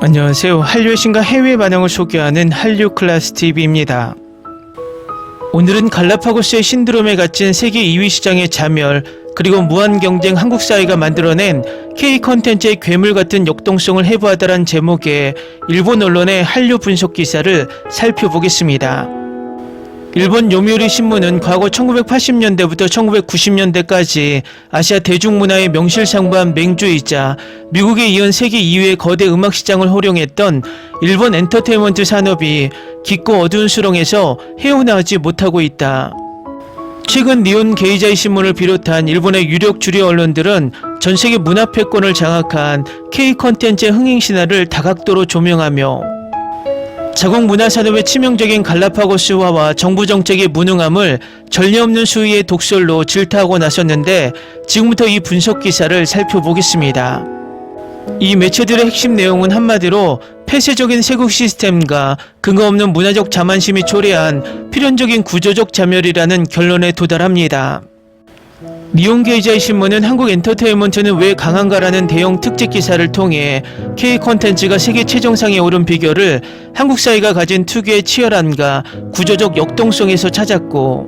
안녕하세요. 한류의 신과 해외 반응을 소개하는 한류클래스TV입니다. 오늘은 갈라파고스의 신드롬에 갇힌 세계 2위 시장의 자멸, 그리고 무한경쟁 한국 사회가 만들어낸 K-컨텐츠의 괴물같은 역동성을 해부하다란 제목의 일본 언론의 한류 분석 기사를 살펴보겠습니다. 일본 요미우리 신문은 과거 1980년대부터 1990년대까지 아시아 대중문화의 명실상부한 맹주이자 미국에 이은 세계 2위의 거대 음악 시장을 호령했던 일본 엔터테인먼트 산업이 깊고 어두운 수렁에서 헤어나오지 못하고 있다. 최근 니혼 게이자이 신문을 비롯한 일본의 유력 주류 언론들은 전세계 문화 패권을 장악한 K-컨텐츠의 흥행 신화를 다각도로 조명하며 자국 문화산업의 치명적인 갈라파고스화와 정부 정책의 무능함을 전례없는 수위의 독설로 질타하고 나섰는데, 지금부터 이 분석 기사를 살펴보겠습니다. 이 매체들의 핵심 내용은 한마디로 폐쇄적인 세국 시스템과 근거 없는 문화적 자만심이 초래한 필연적인 구조적 자멸이라는 결론에 도달합니다. 니혼 게이자이 신문은 한국 엔터테인먼트는 왜 강한가라는 대형 특집 기사를 통해 K-컨텐츠가 세계 최정상에 오른 비결을 한국 사회가 가진 특유의 치열함과 구조적 역동성에서 찾았고,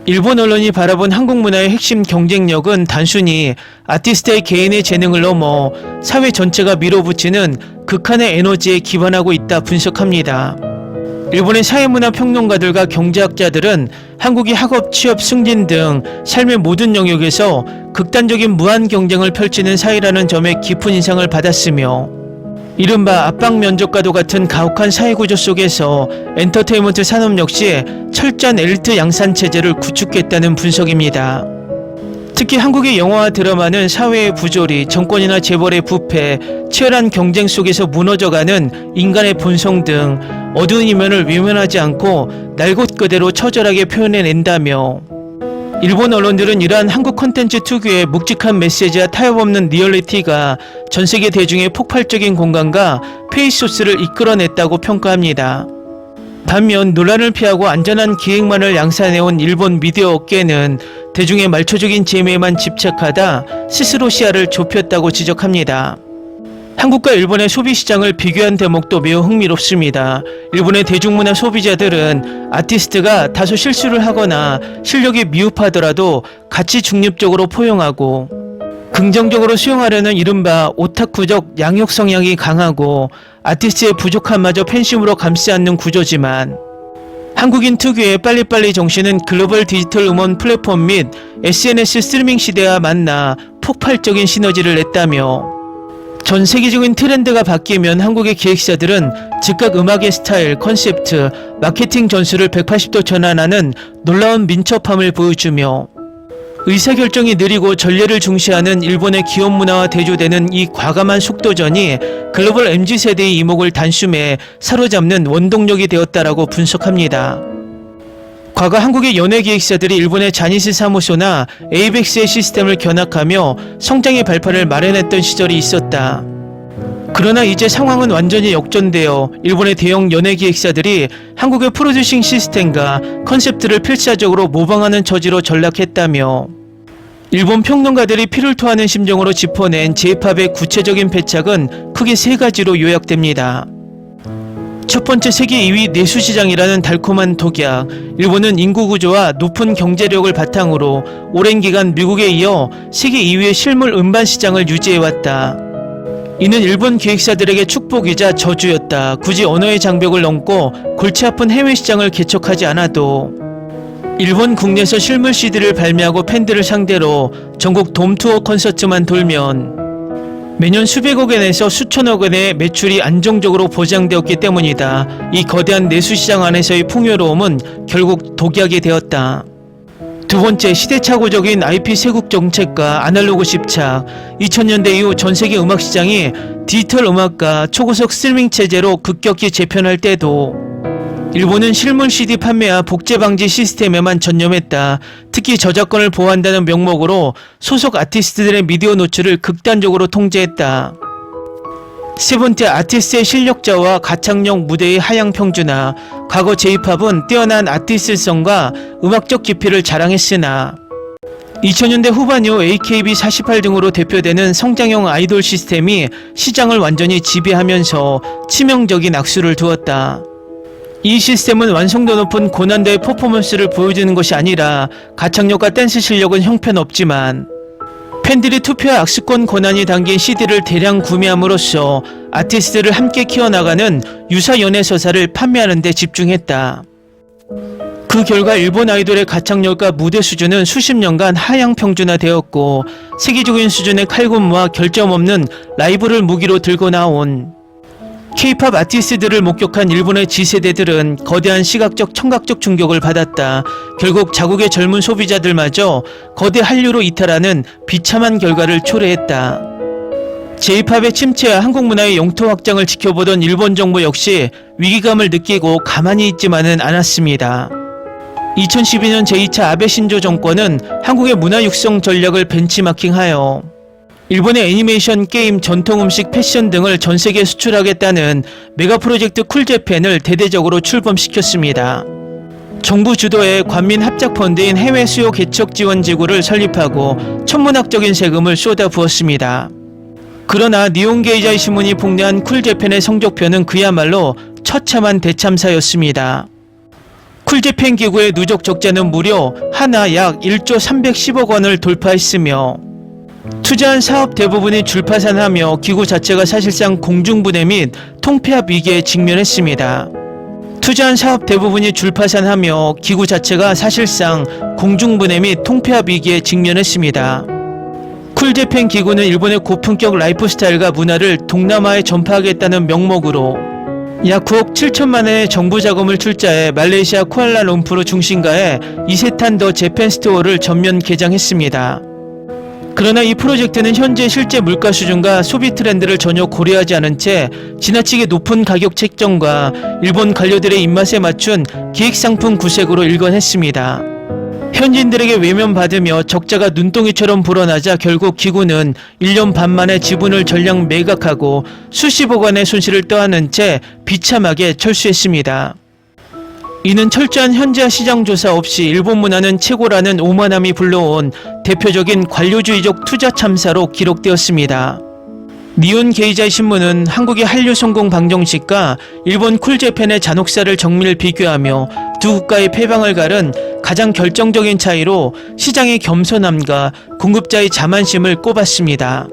일본 언론이 바라본 한국 문화의 핵심 경쟁력은 단순히 아티스트의 개인의 재능을 넘어 사회 전체가 밀어붙이는 극한의 에너지에 기반하고 있다 분석합니다. 일본의 사회문화 평론가들과 경제학자들은 한국이 학업, 취업, 승진 등 삶의 모든 영역에서 극단적인 무한 경쟁을 펼치는 사회라는 점에 깊은 인상을 받았으며, 이른바 압박 면접과도 같은 가혹한 사회구조 속에서 엔터테인먼트 산업 역시 철저한 엘리트 양산 체제를 구축했다는 분석입니다. 특히 한국의 영화와 드라마는 사회의 부조리, 정권이나 재벌의 부패, 치열한 경쟁 속에서 무너져가는 인간의 본성 등 어두운 이면을 외면하지 않고 날 곳 그대로 처절하게 표현해낸다며, 일본 언론들은 이러한 한국 콘텐츠 특유의 묵직한 메시지와 타협없는 리얼리티가 전세계 대중의 폭발적인 공감과 페이소스를 이끌어냈다고 평가합니다. 반면 논란을 피하고 안전한 기획만을 양산해온 일본 미디어 업계는 대중의 말초적인 재미에만 집착하다 스스로 시야를 좁혔다고 지적합니다. 한국과 일본의 소비시장을 비교한 대목도 매우 흥미롭습니다. 일본의 대중문화 소비자들은 아티스트가 다소 실수를 하거나 실력이 미흡하더라도 가치 중립적으로 포용하고, 긍정적으로 수용하려는 이른바 오타쿠적 양육 성향이 강하고, 아티스트의 부족함마저 팬심으로 감싸 안는 구조지만, 한국인 특유의 빨리빨리 정신은 글로벌 디지털 음원 플랫폼 및 SNS 스트리밍 시대와 만나 폭발적인 시너지를 냈다며, 전 세계적인 트렌드가 바뀌면 한국의 기획사들은 즉각 음악의 스타일, 컨셉트, 마케팅 전술을 180도 전환하는 놀라운 민첩함을 보여주며, 의사결정이 느리고 전례를 중시하는 일본의 기업 문화와 대조되는 이 과감한 속도전이 글로벌 MZ세대의 이목을 단숨에 사로잡는 원동력이 되었다라고 분석합니다. 과거 한국의 연예기획사들이 일본의 자니스 사무소나 에이벡스의 시스템을 견학하며 성장의 발판을 마련했던 시절이 있었다. 그러나 이제 상황은 완전히 역전되어 일본의 대형 연예기획사들이 한국의 프로듀싱 시스템과 컨셉트를 필사적으로 모방하는 처지로 전락했다며, 일본 평론가들이 피를 토하는 심정으로 짚어낸 J-팝의 구체적인 패착은 크게 세 가지로 요약됩니다. 첫 번째, 세계 2위 내수시장이라는 달콤한 독약. 일본은 인구구조와 높은 경제력을 바탕으로 오랜 기간 미국에 이어 세계 2위의 실물 음반 시장을 유지해왔다. 이는 일본 기획사들에게 축복이자 저주였다. 굳이 언어의 장벽을 넘고 골치 아픈 해외 시장을 개척하지 않아도 일본 국내에서 실물 CD를 발매하고 팬들을 상대로 전국 돔투어 콘서트만 돌면 매년 수백억 엔에서 수천억 엔의 매출이 안정적으로 보장되었기 때문이다. 이 거대한 내수시장 안에서의 풍요로움은 결국 독약이 되었다. 두 번째, 시대착오적인 IP 세국 정책과 아날로그 집착. 2000년대 이후 전세계 음악시장이 디지털 음악과 초고속 스트리밍 체제로 급격히 재편할 때도 일본은 실물 CD 판매와 복제 방지 시스템에만 전념했다. 특히 저작권을 보호한다는 명목으로 소속 아티스트들의 미디어 노출을 극단적으로 통제했다. 세 번째, 아티스트의 실력자와 가창력 무대의 하향 평준화. 과거 J-팝은 뛰어난 아티스트성과 음악적 깊이를 자랑했으나 2000년대 후반 이후 AKB48 등으로 대표되는 성장형 아이돌 시스템이 시장을 완전히 지배하면서 치명적인 악수를 두었다. 이 시스템은 완성도 높은 고난도의 퍼포먼스를 보여주는 것이 아니라 가창력과 댄스 실력은 형편없지만 팬들이 투표와 악수권 권한이 담긴 CD를 대량 구매함으로써 아티스트를 함께 키워나가는 유사 연애 서사를 판매하는 데 집중했다. 그 결과 일본 아이돌의 가창력과 무대 수준은 수십 년간 하향 평준화되었고 세계적인 수준의 칼군무와 결점 없는 라이브를 무기로 들고 나온 K-팝 아티스트들을 목격한 일본의 G세대들은 거대한 시각적 청각적 충격을 받았다. 결국 자국의 젊은 소비자들마저 거대 한류로 이탈하는 비참한 결과를 초래했다. J-팝의 침체와 한국 문화의 영토 확장을 지켜보던 일본 정부 역시 위기감을 느끼고 가만히 있지만은 않았습니다. 2012년 제2차 아베 신조 정권은 한국의 문화 육성 전략을 벤치마킹하여 일본의 애니메이션, 게임, 전통 음식, 패션 등을 전 세계에 수출하겠다는 메가 프로젝트 쿨재팬을 대대적으로 출범시켰습니다. 정부 주도의 관민 합작 펀드인 해외 수요 개척 지원 지구를 설립하고 천문학적인 세금을 쏟아부었습니다. 그러나 니혼게이자이 신문이 폭로한 쿨재팬의 성적표는 그야말로 처참한 대참사였습니다. 쿨재팬 기구의 누적 적자는 무려 하나 약 1조 310억 원을 돌파했으며 투자한 사업 대부분이 줄파산하며 기구 자체가 사실상 공중분해 및 통폐합 위기에 직면했습니다. 투자한 사업 대부분이 줄파산하며 기구 자체가 사실상 공중분해 및 통폐합 위기에 직면했습니다. 쿨재팬 기구는 일본의 고품격 라이프 스타일과 문화를 동남아에 전파하겠다는 명목으로 약 9억 7천만 원의 정부 자금을 출자해 말레이시아 쿠알라룸푸르 중심가에 이세탄 더 재팬 스토어를 전면 개장했습니다. 그러나 이 프로젝트는 현재 실제 물가 수준과 소비 트렌드를 전혀 고려하지 않은 채 지나치게 높은 가격 책정과 일본 관료들의 입맛에 맞춘 기획상품 구색으로 일관했습니다. 현지인들에게 외면받으며 적자가 눈덩이처럼 불어나자 결국 기구는 1년 반 만에 지분을 전량 매각하고 수십억 원의 손실을 떠안은 채 비참하게 철수했습니다. 이는 철저한 현지화 시장 조사 없이 일본 문화는 최고라는 오만함이 불러온 대표적인 관료주의적 투자 참사로 기록되었습니다. 니혼 게이자이 신문은 한국의 한류 성공 방정식과 일본 쿨재팬의 잔혹사를 정밀 비교하며 두 국가의 패방을 가른 가장 결정적인 차이로 시장의 겸손함과 공급자의 자만심을 꼽았습니다.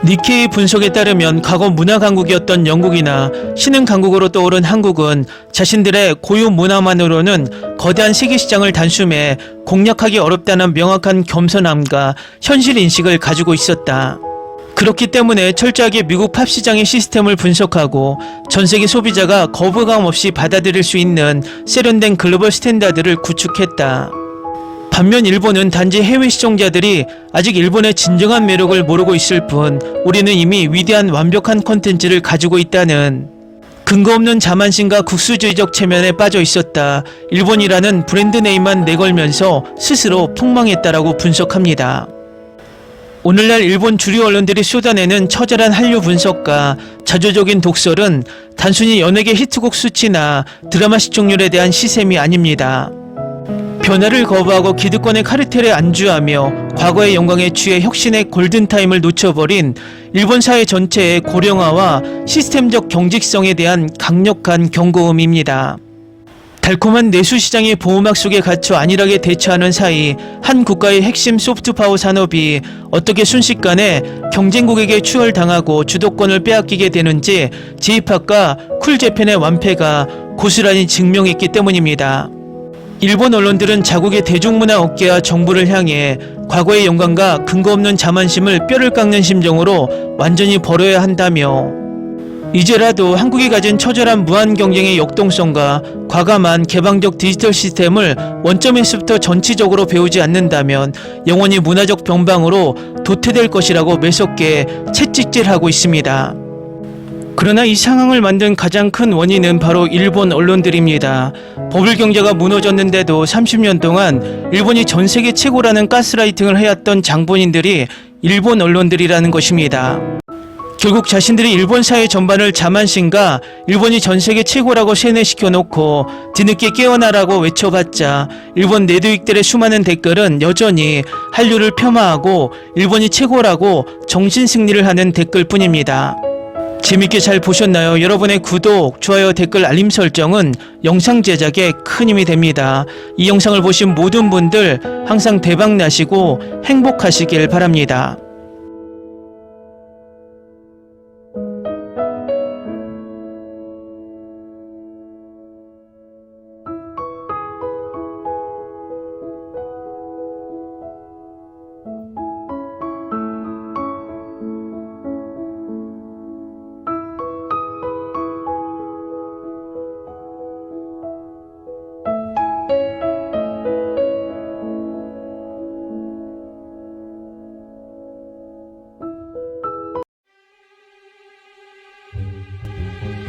니케이 분석에 따르면 과거 문화 강국이었던 영국이나 신흥 강국으로 떠오른 한국은 자신들의 고유 문화만으로는 거대한 세계시장을 단숨에 공략하기 어렵다는 명확한 겸손함과 현실인식을 가지고 있었다. 그렇기 때문에 철저하게 미국 팝 시장의 시스템을 분석하고 전세계 소비자가 거부감 없이 받아들일 수 있는 세련된 글로벌 스탠다드를 구축했다. 반면 일본은 단지 해외 시청자들이 아직 일본의 진정한 매력을 모르고 있을 뿐 우리는 이미 위대한 완벽한 콘텐츠를 가지고 있다는 근거 없는 자만심과 국수주의적 체면에 빠져 있었다. 일본이라는 브랜드 네임만 내걸면서 스스로 폭망했다라고 분석합니다. 오늘날 일본 주류 언론들이 쏟아내는 처절한 한류 분석과 자조적인 독설은 단순히 연예계 히트곡 수치나 드라마 시청률에 대한 시샘이 아닙니다. 변화를 거부하고 기득권의 카르텔에 안주하며 과거의 영광에 취해 혁신의 골든타임을 놓쳐버린 일본 사회 전체의 고령화와 시스템적 경직성에 대한 강력한 경고음입니다. 달콤한 내수시장의 보호막 속에 갇혀 안일하게 대처하는 사이 한 국가의 핵심 소프트파워 산업이 어떻게 순식간에 경쟁국에게 추월당하고 주도권을 빼앗기게 되는지 J-팝과 쿨재팬의 완패가 고스란히 증명했기 때문입니다. 일본 언론들은 자국의 대중문화 업계와 정부를 향해 과거의 영광과 근거 없는 자만심을 뼈를 깎는 심정으로 완전히 버려야 한다며 이제라도 한국이 가진 처절한 무한 경쟁의 역동성과 과감한 개방적 디지털 시스템을 원점에서부터 전치적으로 배우지 않는다면 영원히 문화적 병방으로 도태될 것이라고 매섭게 채찍질하고 있습니다. 그러나 이 상황을 만든 가장 큰 원인은 바로 일본 언론들입니다. 버블 경제가 무너졌는데도 30년 동안 일본이 전 세계 최고라는 가스라이팅을 해왔던 장본인들이 일본 언론들이라는 것입니다. 결국 자신들이 일본 사회 전반을 자만심과 일본이 전 세계 최고라고 세뇌시켜놓고 뒤늦게 깨어나라고 외쳐봤자 일본 내두익들의 수많은 댓글은 여전히 한류를 폄하하고 일본이 최고라고 정신승리를 하는 댓글뿐입니다. 재밌게 잘 보셨나요? 여러분의 구독, 좋아요, 댓글, 알림 설정은 영상 제작에 큰 힘이 됩니다. 이 영상을 보신 모든 분들 항상 대박 나시고 행복하시길 바랍니다.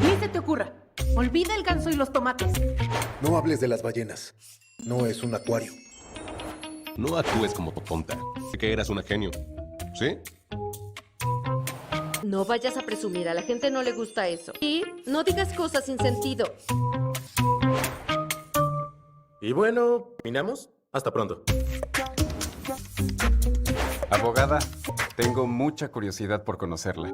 Ni se te ocurra. Olvida el ganso y los tomates. No hables de las ballenas. No es un acuario. No actúes como tonta. Que eras una genio. ¿Sí? No vayas a presumir, a la gente no le gusta eso. Y no digas cosas sin sentido. Y bueno, ¿terminamos? Hasta pronto. Abogada, tengo mucha curiosidad por conocerla.